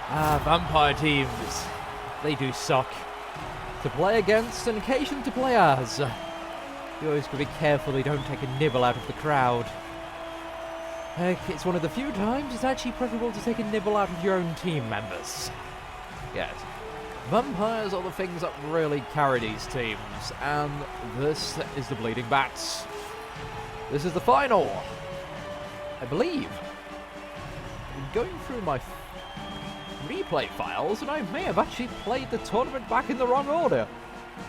Vampire teams. They do suck to play against and occasionally to play as. You always got to be careful they don't take a nibble out of the crowd. Heck, it's one of the few times it's actually preferable to take a nibble out of your own team members. Yes. Vampires are the things that really carry these teams, and this is the Bleeding Bats. This is the final, I believe. I'm going through my replay files, and I may have actually played the tournament back in the wrong order.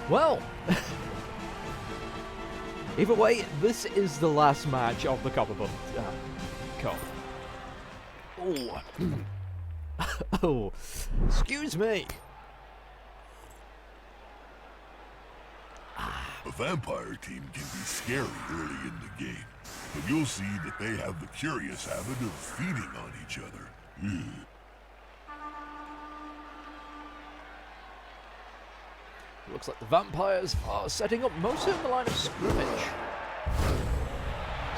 Well, either way, this is the last match of the Copperblood Cup. Oh. Oh, excuse me. A vampire team can be scary early in the game, but you'll see that they have the curious habit of feeding on each other. Looks like the vampires are setting up mostly in the line of scrimmage.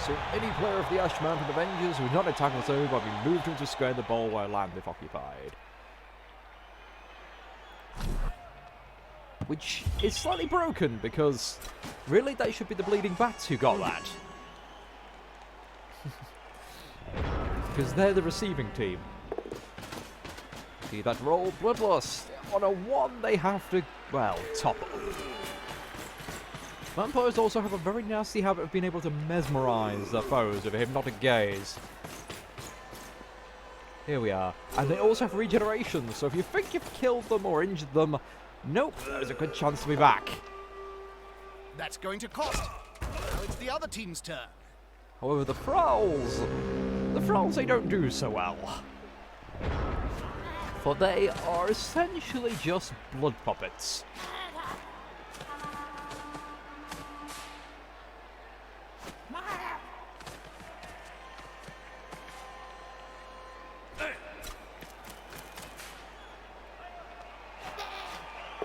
So any player of the Ash Mountain Avengers who is not in tackle zone will be moved into a square the ball while land if occupied. Which is slightly broken because really they should be the Bleeding Bats who got that. Because they're the receiving team. See that roll, Bloodlust. On a 1 they have to, well, top up. Vampires also have a very nasty habit of being able to mesmerize their foes with a hypnotic gaze. Here we are. And they also have regeneration, so if you think you've killed them or injured them, nope, there's a good chance to be back. That's going to cost. Now it's the other team's turn. However, the thralls, they don't do so well. For they are essentially just blood puppets.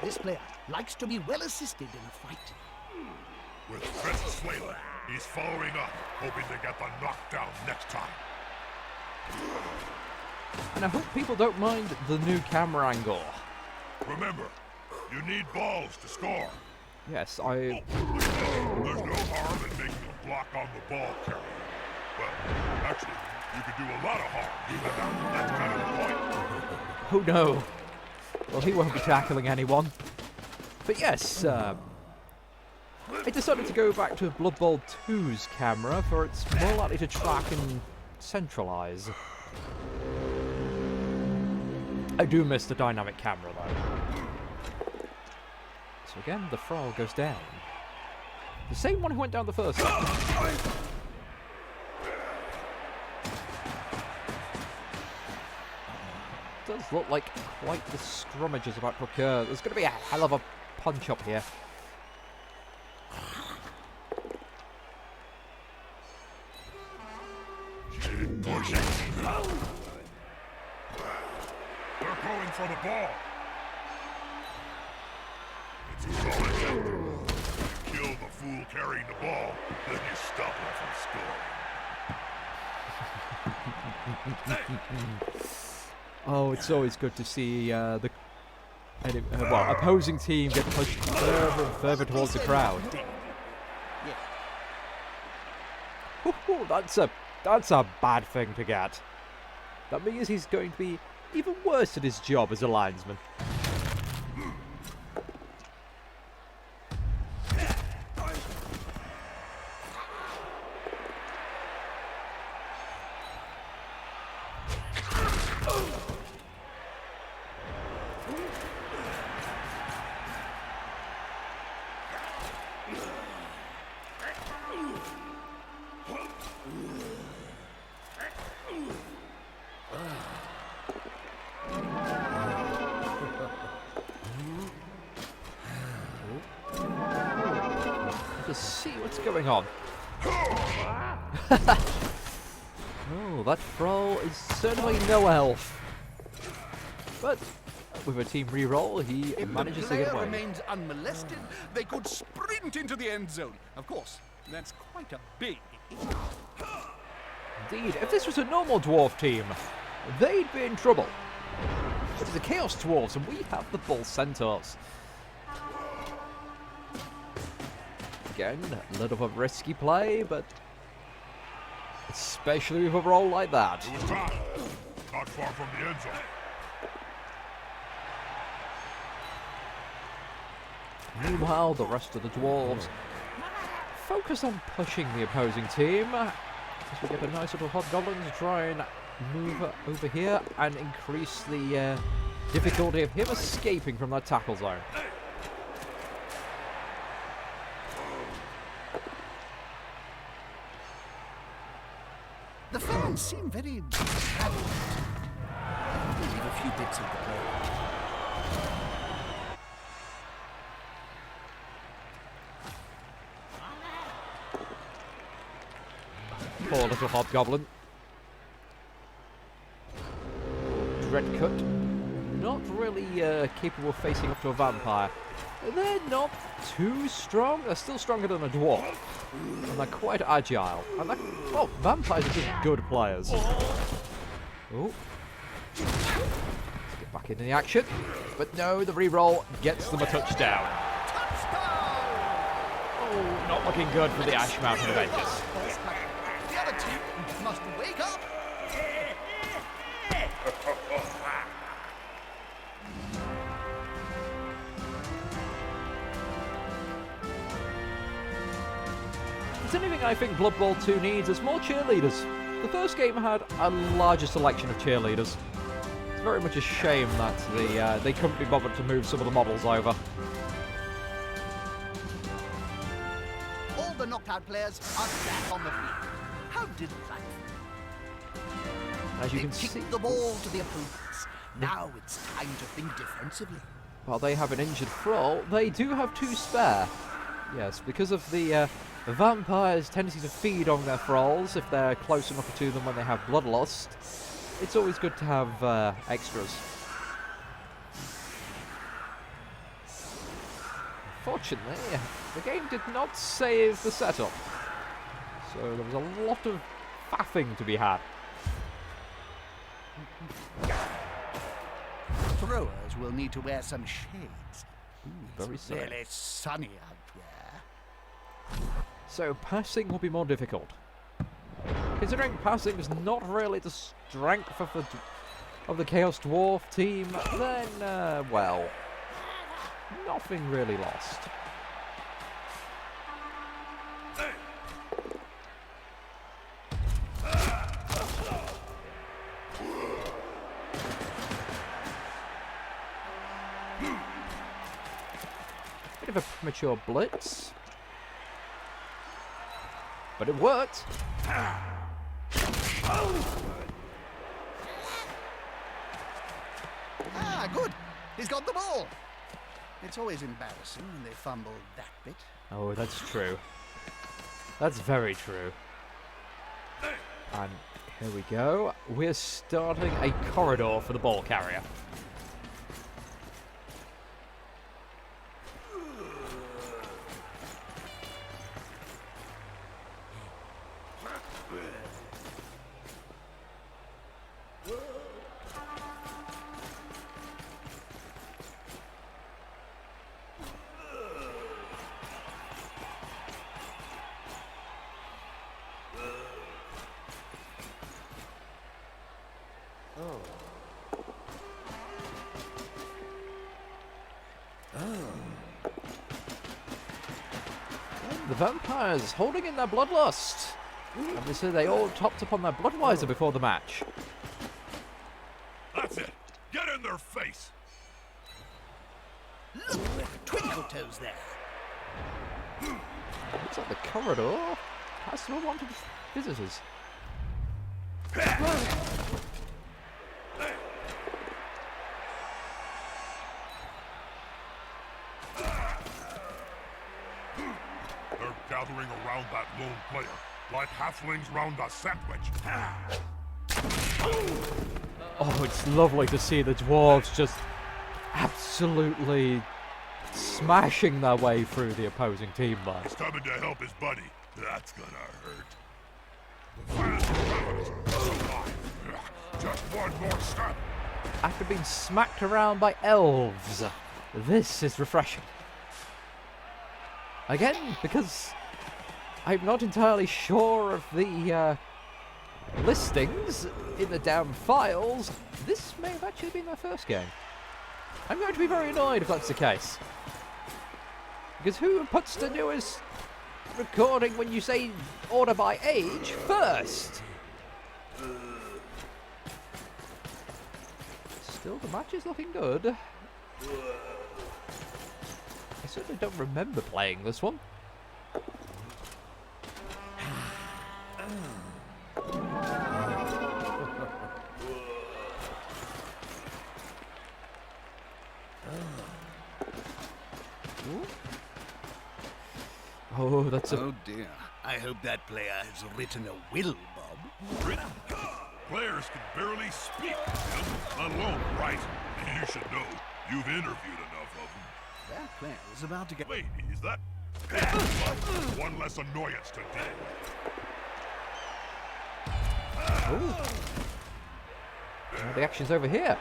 This player likes to be well assisted in a fight. With Prince Swayla, he's following up, hoping to get the knockdown next time. And I hope people don't mind the new camera angle. Remember, you need balls to score. Yes, There's no harm in making a block on the ball carrier. Well, actually, you could do a lot of harm. That's kind of the point. Oh no. Well, he won't be tackling anyone. But yes, I decided to go back to Blood Bowl 2's camera, for it's more likely to track and centralize. I do miss the dynamic camera though. So again, the thrall goes down. The same one who went down the first time. It does look like quite the scrummage is about to occur. There's going to be a hell of a punch up here. They're going for the ball. It's a solid effort. You kill the fool carrying the ball, then you stop him from scoring. Oh, it's always good to see the opposing team get pushed further and further towards the crowd. Ooh, that's a bad thing to get. That means he's going to be even worse at his job as a linesman. See what's going on. Oh, that thrall is certainly no elf. But with a team reroll, he manages to get away. If the player remains unmolested, they could sprint into the end zone. Of course, that's quite a big issue. Indeed, if this was a normal dwarf team, they'd be in trouble. It is the Chaos Dwarves, and we have the Bull Centaurs. Again, a little bit of risky play, but especially with a roll like that. It was time. Not far from the end zone. Meanwhile, the rest of the Dwarves focus on pushing the opposing team. As we get a nice little Hobgoblin to try and move over here and increase the difficulty of him escaping from that tackle zone. The fans seem very extravagant. I'll leave a few bits of the play. Poor little Hobgoblin. Dreadcut. Not really capable of facing up to a vampire. They're not too strong. They're still stronger than a dwarf. And they're quite agile. And well, vampires are just good players. Oh. Let's get back into the action. But no, the reroll gets them a touchdown. Oh, not looking good for the Ash Mountain Avengers. The other team must wake up. It's anything I think Blood Bowl 2 needs is more cheerleaders. The first game had a larger selection of cheerleaders. It's very much a shame that they couldn't be bothered to move some of the models over. All the knocked out players are back on the field. How delightful. As you They can see, kick the ball to the opponents. Now it's time to think defensively. while they have an injured thrall, they do have 2 spare. Yes, because of the vampires' tendency to feed on their thralls if they're close enough to them when they have bloodlust. It's always good to have extras. Fortunately, the game did not save the setup, so there was a lot of faffing to be had. Throwers will need to wear some shades. Very It's sunny. really sunny out there. So passing will be more difficult. Considering passing is not really the strength of the Chaos Dwarf team, then, well, nothing really lost. Bit of a premature blitz. But it worked. Ah, good. He's got the ball. It's always embarrassing when they fumble that bit. Oh, that's true. That's very true. And here we go. We're starting a corridor for the ball carrier. The vampires holding in their bloodlust. Obviously, they all topped up on their Bloodweiser before the match. That's it. Get in their face. Look, Twinkle Toes there. Looks like the corridor has some wanted visitors. They're gathering around that lone player, like halflings round a sandwich. Oh, it's lovely to see the dwarves just absolutely smashing their way through the opposing team there. He's coming to help his buddy. That's gonna hurt. The fans are so high. Just one more step, after being smacked around by elves. This is refreshing. Again, because I'm not entirely sure of the listings in the damn files, this may have actually been their first game. I'm going to be very annoyed if that's the case. Because who puts the newest recording when you say order by age first? Still, the match is looking good. I certainly don't remember playing this one. Oh, that's a... Oh dear. I hope that player has written a will, Bob. Written? Players can barely speak, let alone write. You should know. You've interviewed enough of them. That player is about to get... Ladies, that... one less annoyance to deal with. The action's over here.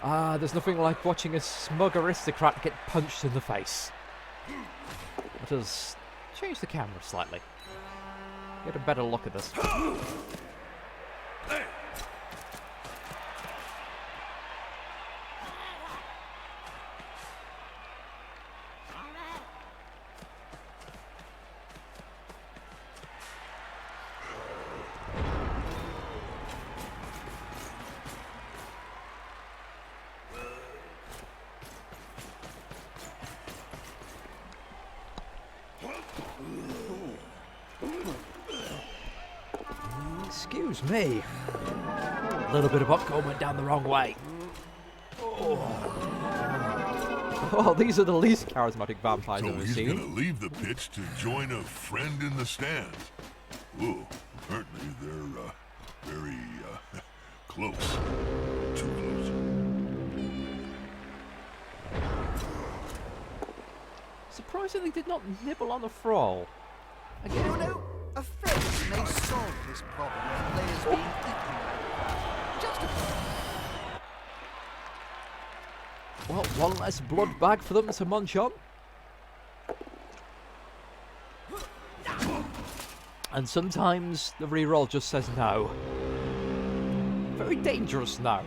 Ah, there's nothing like watching a smug aristocrat get punched in the face. Let us change the camera slightly. Get a better look at this. Excuse me. A little bit of popcorn went down the wrong way. Oh, these are the least charismatic vampires So I've ever he's seen. gonna leave the pitch to join a friend in the stands. Oh, apparently they're very close. Too close. Surprisingly, did not nibble on the thrall. You know, a friend may solve this problem of players being eaten. Just a... Well, one less blood bag for them to munch on. And sometimes the reroll just says no. Very dangerous no.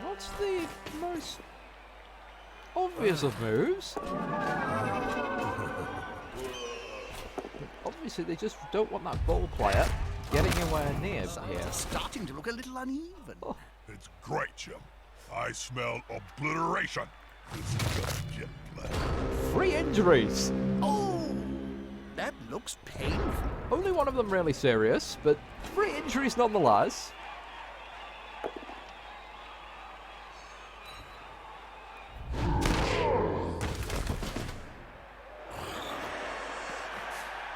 What's the most obvious of moves? But obviously they just don't want that ball player getting anywhere near Signs here. are starting to look a little uneven. Oh. It's great, Jim. I smell obliteration. This is just jet lag. 3 injuries. Oh, that looks painful. Only one of them really serious, but 3 injuries nonetheless.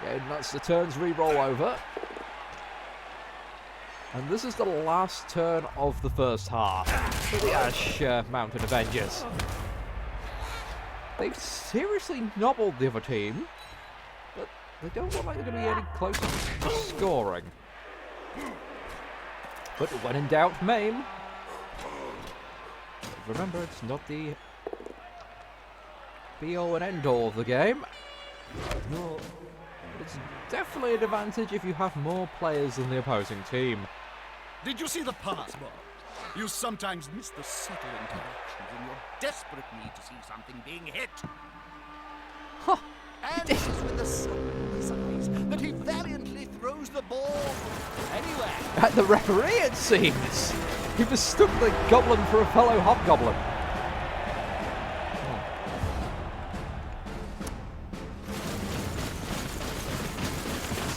Okay, and that's the turn's re-roll over. And this is the last turn of the first half for the Ash Mountain Avengers. They've seriously nobbled the other team, but they don't look like they're going to be any closer to scoring. But when in doubt, maim. Remember, it's not the be-all and end-all of the game. But it's definitely an advantage if you have more players than the opposing team. Did you see the pass, Bob? You sometimes miss the subtle interactions in your desperate need to see something being hit. Huh. And it is with the sun in his eyes that he valiantly throws the ball anywhere. At the referee, it seems. He mistook the goblin for a fellow hobgoblin.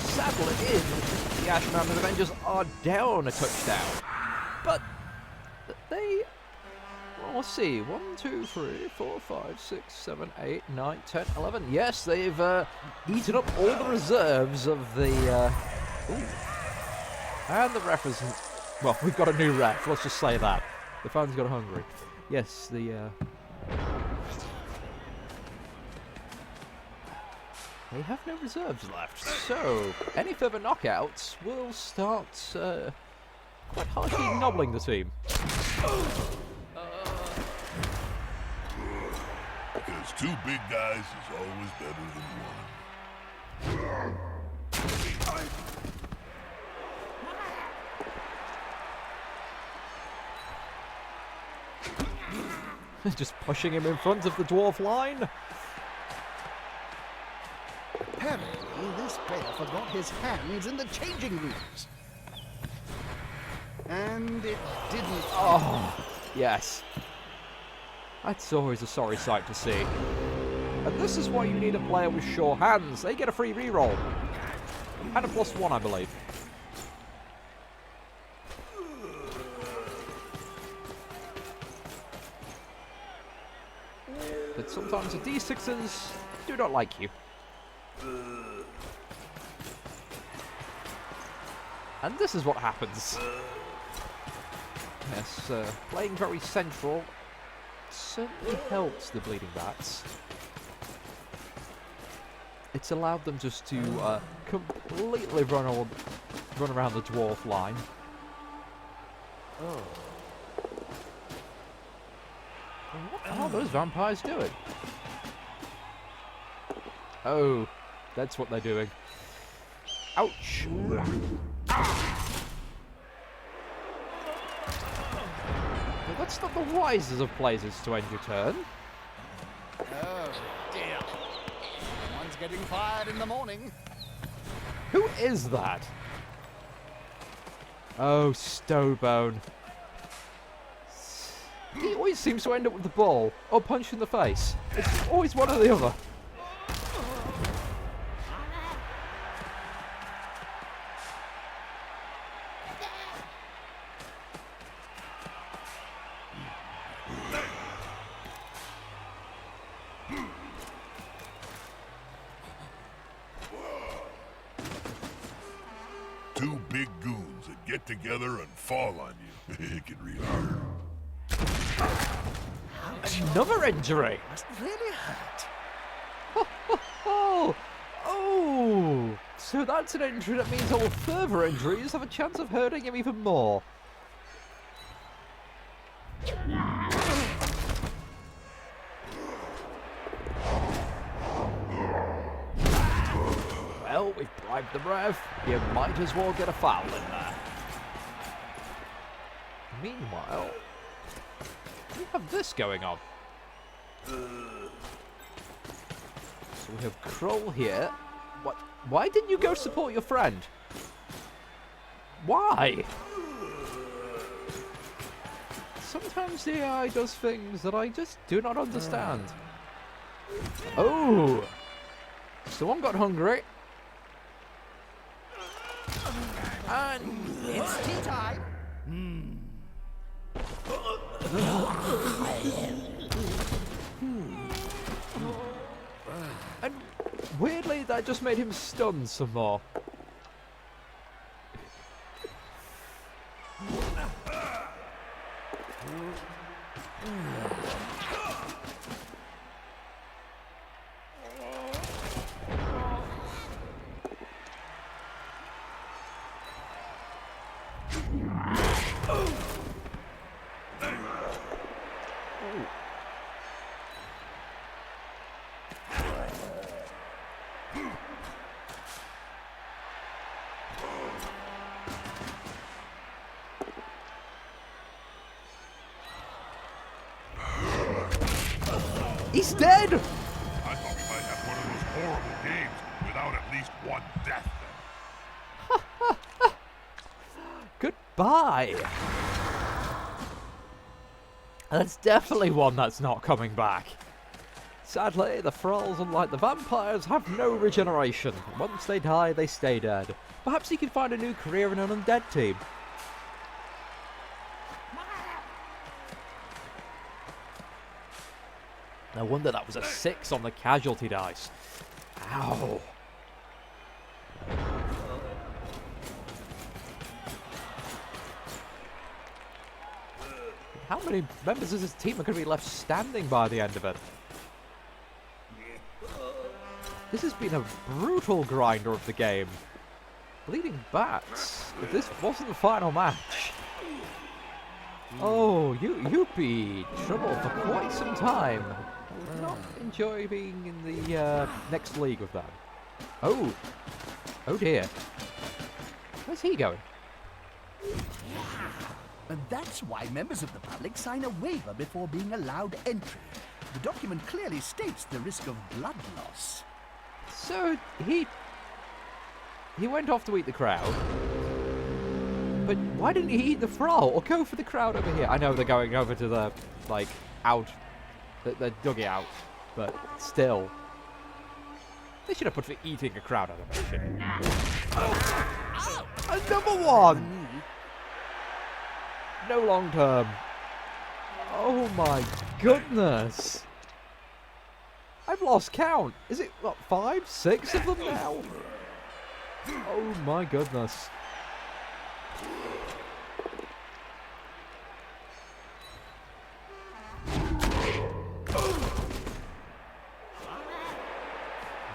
Sadly, the Ash Mountain Avengers are down a touchdown. But they... Well, let's see. 1, 2, 3, 4, 5, 6, 7, 8, 9, 10, 11. Yes, they've eaten up all the reserves of the... Ooh. And the ref is... Well, we've got a new ref. Let's just say that. The fans got hungry. Yes, the They have no reserves left, so any further knockouts will start quite harshly nobbling the team. Because two big guys is always better than one. Just pushing him in front of the dwarf line. Apparently, this player forgot his hands in the changing rooms. And it didn't... Oh, yes. That's always a sorry sight to see. And this is why you need a player with sure hands. They get a free reroll. And a +1, I believe. But sometimes the D6s do not like you. And this is what happens. Yes, playing very central certainly helps the Bleeding Bats. It's allowed them just to completely run around the dwarf line. Oh. What are those vampires doing? Oh, that's what they're doing. Ouch! Well, that's not the wisest of places to end your turn. Oh, dear. Someone's getting fired in the morning. Who is that? Oh, Stowbone. He always seems to end up with the ball or punch in the face. It's always one or the other. Two big goons that get together and fall on you. It can really hurt. Another injury. Must really hurt. Oh, so that's an injury that means all further injuries have a chance of hurting him even more. Well, we've bribed the ref. You might as well get a foul in there. Meanwhile, we have this going on. So we have Król here. What? Why didn't you go support your friend? Why? Sometimes the AI does things that I just do not understand. Oh! Someone got hungry. And It's tea time. And weirdly, that just made him stun some more. He's dead! I thought we might have one of those horrible games without at least one death then. Goodbye! That's definitely one that's not coming back. Sadly, the thralls, unlike the vampires, have no regeneration. Once they die, they stay dead. Perhaps he can find a new career in an undead team. No wonder that was a 6 on the casualty dice. Ow. How many members of his team are going to be left standing by the end of it? This has been a brutal grinder of the game. Bleeding bats. If this wasn't the final match. Oh, you'd be trouble for quite some time. I would not enjoy being in the next league with that. Oh. Oh dear. Where's he going? And that's why members of the public sign a waiver before being allowed entry. The document clearly states the risk of blood loss. So, he went off to eat the crowd. But why didn't he eat the thrall or go for the crowd over here? I know they're going over to the, like, out. They're dug it out. But still. They should have put for eating a crowd animation. Another one! No long term. Oh my goodness. I've lost count. Is it, what, 5, 6 of them now? Oh my goodness.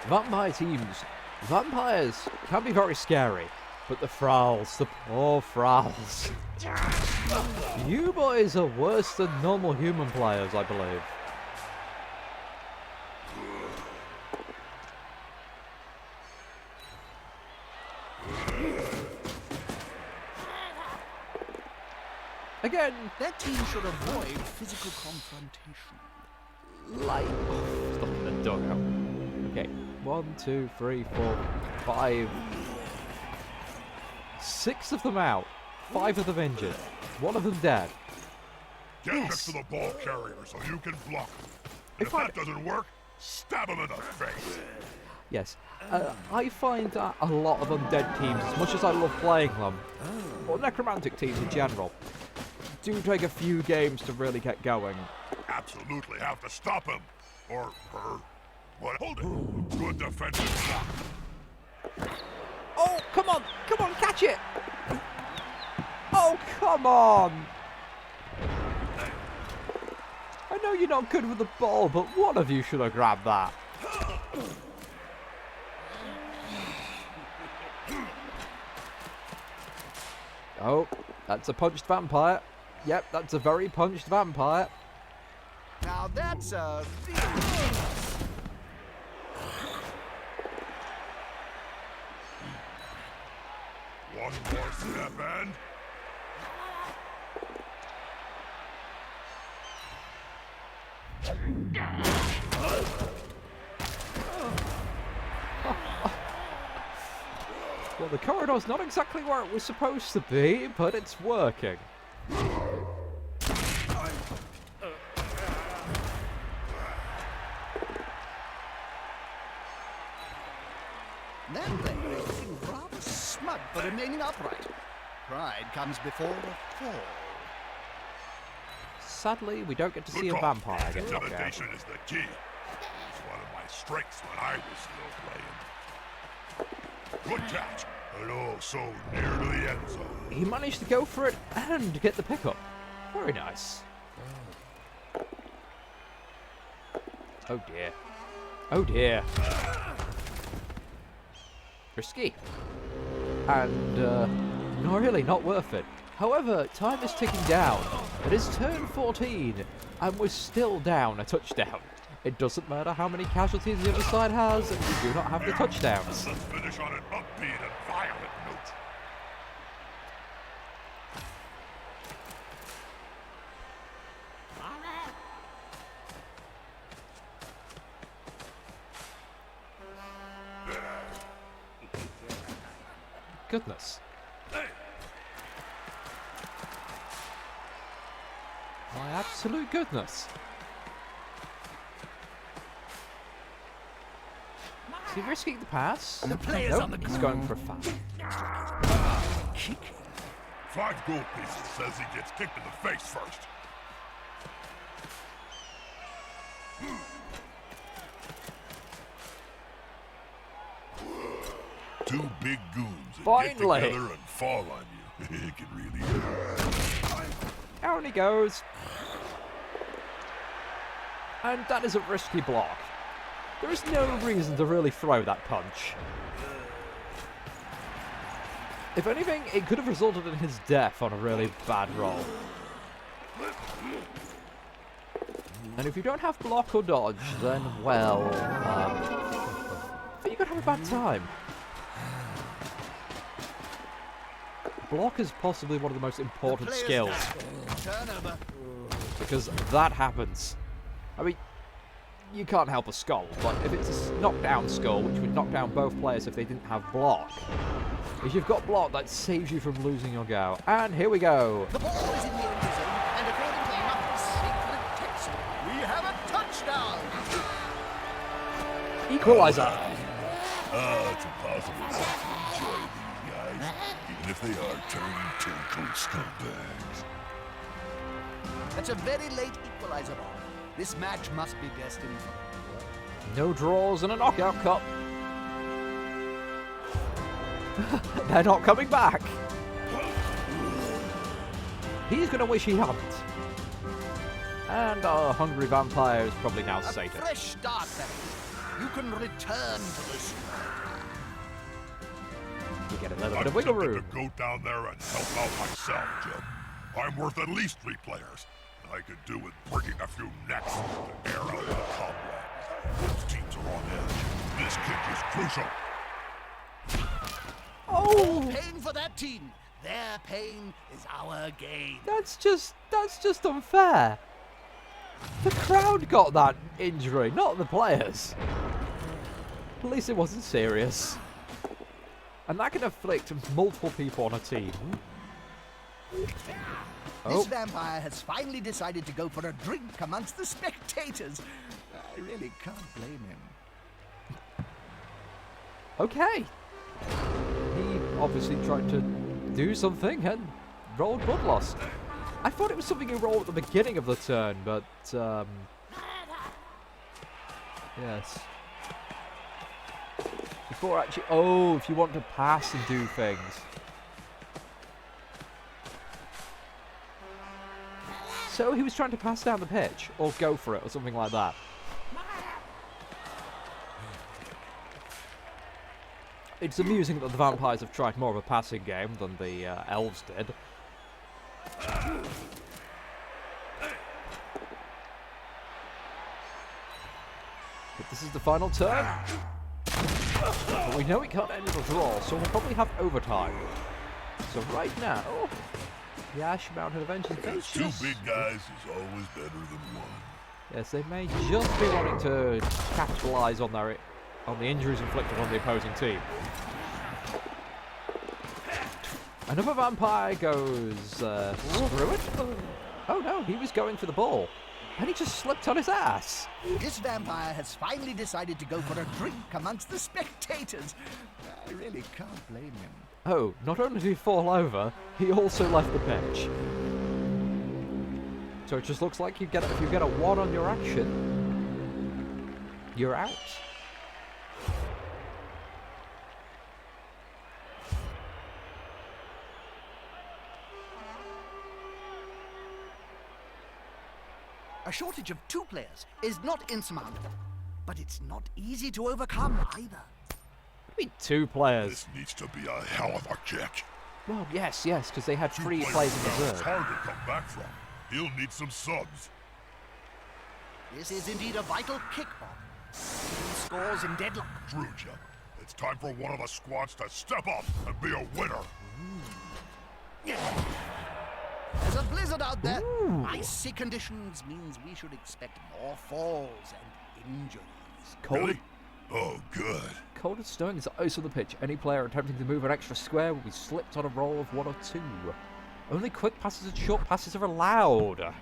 Vampire teams. Vampires can be very scary, but the thralls, the poor thralls. You boys are worse than normal human players, I believe. Again, That team should avoid physical confrontation. like stuff in the dugout. Okay, 1, 2, 3, 4, 5, 6 of them out. 5 of them injured. 1 of them dead. Get next to the ball carrier so you can block him. And if I- that doesn't work, stab him in the face. Yes, I find that a lot of undead teams, as much as I love playing them, or necromantic teams in general, do take a few games to really get going. Absolutely have to stop him. Or her. What? Hold it. Good defensive block. Oh, come on, catch it! Oh, come on! I know you're not good with the ball, but one of you should have grabbed that. Oh, that's a punched vampire. Yep, that's a very punched vampire. Now that's a real... One more step and... Well, the corridor's not exactly where it was supposed to be, but it's working. That player is looking rather smug for remaining upright. Pride comes before a fall. Sadly, we don't get to see Good a call. vampire get knocked out. Intimidation is the key. It's one of my strengths when I was still playing. Good catch. And oh, so near to the end zone. He managed to go for it and get the pickup. Very nice. Oh dear. Oh dear. Risky. And, no, really, not worth it. However, time is ticking down. It is turn 14, and we're still down a touchdown. It doesn't matter how many casualties the other side has, and we do not have the touchdowns. Let's finish on an upbeat and violent note. Goodness. My absolute goodness. Is he risking the pass? The player's Nope, on the he's going for a foul. Kick. 5 gold pieces says he gets kicked in the face first. Two big goons that Finally. get together and fall on you. It can really hurt. Down he goes. And that is a risky block. There is no reason to really throw that punch. If anything, it could have resulted in his death on a really bad roll. And if you don't have block or dodge, then, well, you're going to have a bad time. Block is possibly one of the most important skills. Because that happens. I mean, you can't help a skull, but if it's a knockdown skull, which would knock down both players if they didn't have block, if you've got block, that saves you from losing your go. And here we go. The ball is in the end zone, and according to Muppet's secret text, we have a touchdown! Equalizer. It's impossible not to enjoy these guys, even if they are turncoat scumbags. That's a very late equalizer ball. This match must be destined for... No draws and a knockout cup. They're not coming back. He's going to wish he hadn't. And our hungry vampire is probably now sated. A fresh start, then. You can return to this. You get a little bit of wiggle room. To go down there and help out myself, Jim. I'm worth at least 3 players. I could do with breaking a few necks to air out the cobwebs. Both teams are on edge. This kick is crucial. Oh! Pain for that team. Their pain is our gain. That's just unfair. The crowd got that injury, not the players. At least it wasn't serious. And that can afflict multiple people on a team. This vampire has finally decided to go for a drink amongst the spectators. I really can't blame him. Okay. He obviously tried to do something and rolled bloodlust. I thought it was something he rolled at the beginning of the turn, but yes. Before actually, oh, if you want to pass and do things. So he was trying to pass down the pitch, or go for it, or something like that. It's amusing that the vampires have tried more of a passing game than the elves did. But this is the final turn. But we know it can't end with a draw, so we'll probably have overtime. So right now, the Ash Mountain Avengers. Two big guys is always better than one. Yes, they may just be wanting to capitalise on the injuries inflicted on the opposing team. Another vampire goes through it. Oh no, he was going for the ball. And he just slipped on his ass. This vampire has finally decided to go for a drink amongst the spectators. I really can't blame him. Oh, not only did he fall over, he also left the pitch. So it just looks like if you get a 1 on your action, you're out. A shortage of 2 players is not insurmountable, but it's not easy to overcome either. I mean, 2 players. This needs to be a hell of a kick. Well, yes, because they had 3 Two players in now, reserve. It's hard to come back from. He'll need some subs. This is indeed a vital kick, Bob. He scores in deadlock. True, Jim. It's time for one of the squads to step up and be a winner. There's a blizzard out there. Icy conditions means we should expect more falls and injuries. Really? Oh, good. Cold and snowing is the ice on the pitch. Any player attempting to move an extra square will be slipped on a roll of 1 or 2. Only quick passes and short passes are allowed.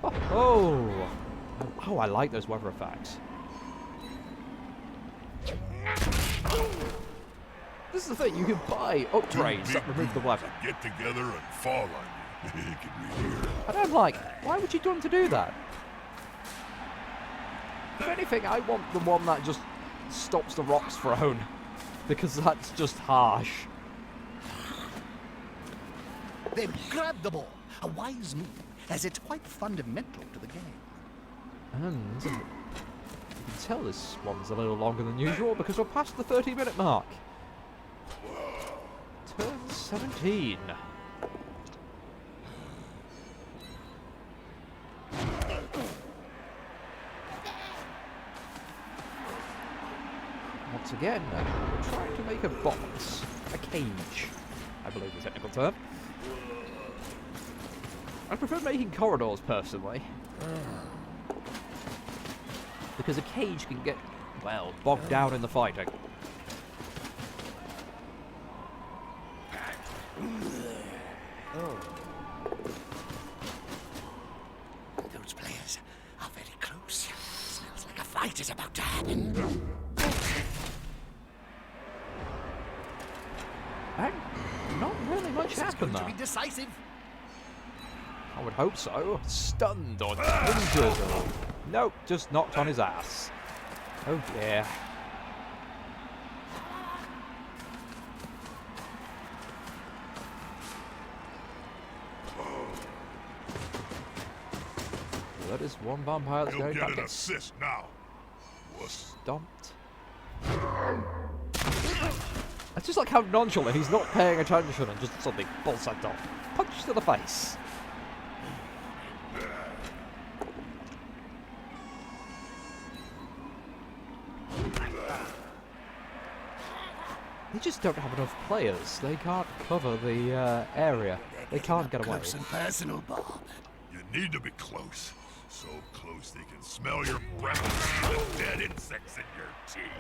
Oh, I like those weather effects. This is the thing, you can buy upgrades that remove the weather. Get together and fall on you. You can really hear it. And I'm like, why would you want to do that? If anything, I want the one that just stops the rocks thrown, because that's just harsh. They've grabbed the ball. A wise move, as it's quite fundamental to the game. And you can tell this one's a little longer than usual because we're past the 30-minute mark. Turn 17. Once again, we're trying to make a box. A cage, I believe the technical term. I prefer making corridors, personally. Because a cage can get, well, bogged down in the fighting. Those players are very close. Smells like a fight is about to happen. And not really much happened To there. be decisive. I would hope so. Stunned or injured or... Nope, just knocked on his ass. Oh dear. Well, that is one vampire that's You'll going get back an assist now. Wuss. stomped. It's just like how nonchalant he's not paying attention and just suddenly bolts that off. Punch to the face. They just don't have enough players. They can't cover the area. They can't get away. Close and personal, Bob. You need to be close. So close they can smell your breath and see the dead insects in your teeth.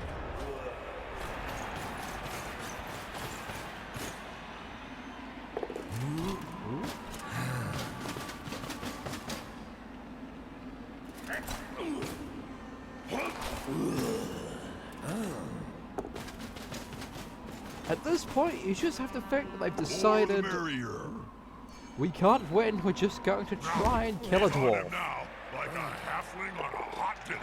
At this point, you just have to think that they've More decided the merrier. we can't win. We're just going to try and kill a He's on him dwarf. now, like a halfling on a hot dinner.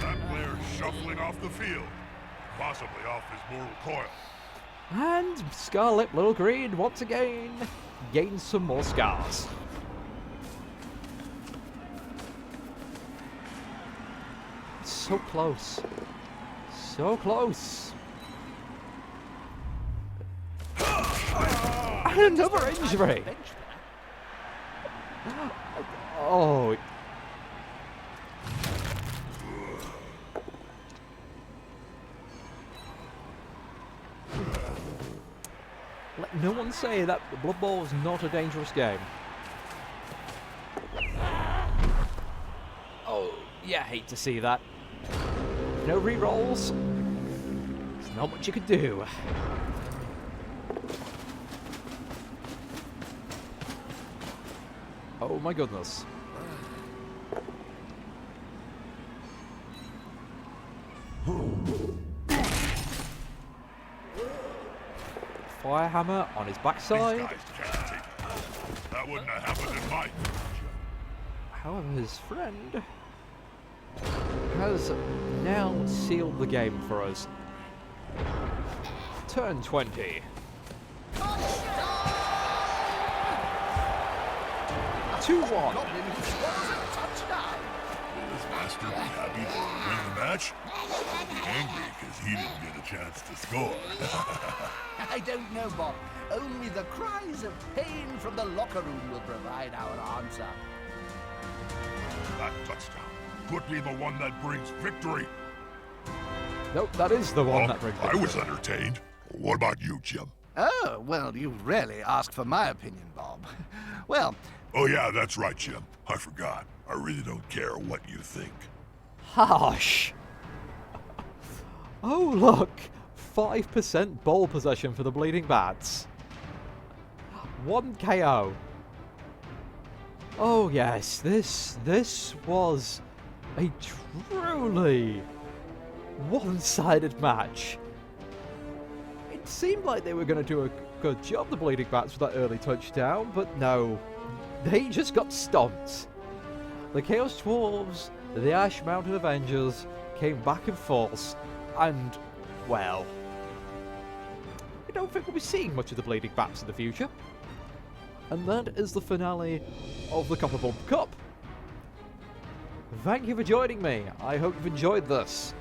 That player's shuffling off the field, possibly off his mortal coil. And Scarlet Little Green once again gains some more scars. So close. So close. And another injury. Oh. Let no one say that Blood Bowl is not a dangerous game. Oh, yeah, hate to see that. No re-rolls. There's not much you could do. Oh my goodness. Firehammer on his These backside. guys can't take it. That wouldn't have happened in my future. However, his friend has now sealed the game for us. Turn 20. 2-1. Goblin who scores a touchdown. Will this master be happy to win the match? Or be angry because he didn't get a chance to score? I don't know, Bob. Only the cries of pain from the locker room will provide our answer. That touchdown could be the one that brings victory. Nope, that is the one Well, that brings I was victory. entertained. What about you, Jim? Oh, well, you really asked for my opinion, Bob. Well, Oh yeah, that's right, Jim. I forgot. I really don't care what you think. Harsh. Oh, look. 5% ball possession for the Bleeding Bats. 1 KO. Oh, yes. This was a truly one-sided match. It seemed like they were going to do a good job, the Bleeding Bats, with that early touchdown, but no. They just got stomped. The Chaos Dwarves, the Ash Mountain Avengers, came back in force, and, well, I don't think we'll be seeing much of the Bleeding Bats in the future. And that is the finale of the Copperblood Cup. Thank you for joining me. I hope you've enjoyed this.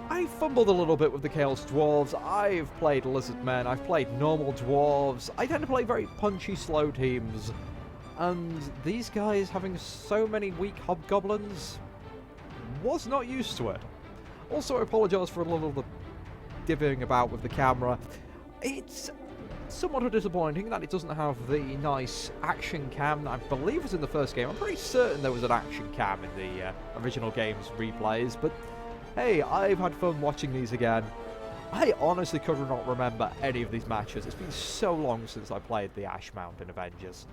I fumbled a little bit with the Chaos Dwarves. I've played Lizardmen, I've played normal Dwarves. I tend to play very punchy, slow teams. And these guys having so many weak Hobgoblins, was not used to it. Also, I apologise for a little of the divvying about with the camera. It's somewhat disappointing that it doesn't have the nice action cam that I believe was in the first game. I'm pretty certain there was an action cam in the original game's replays, but hey, I've had fun watching these again. I honestly could not remember any of these matches. It's been so long since I played the Ash Mountain Avengers.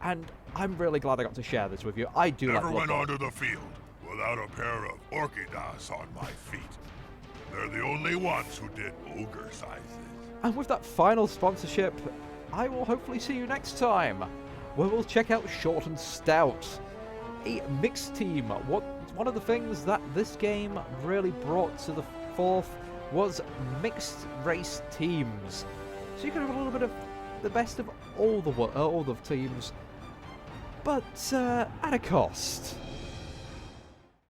And I'm really glad I got to share this with you. I do Never like went Blood Bowl. onto the field without a pair of Orchidas on my feet. They're the only ones who did ogre sizes. And with that final sponsorship, I will hopefully see you next time, where we'll check out Short and Stout, a mixed team. One of the things that this game really brought to the forth was mixed race teams. So you can have a little bit of the best of all the teams, but at a cost.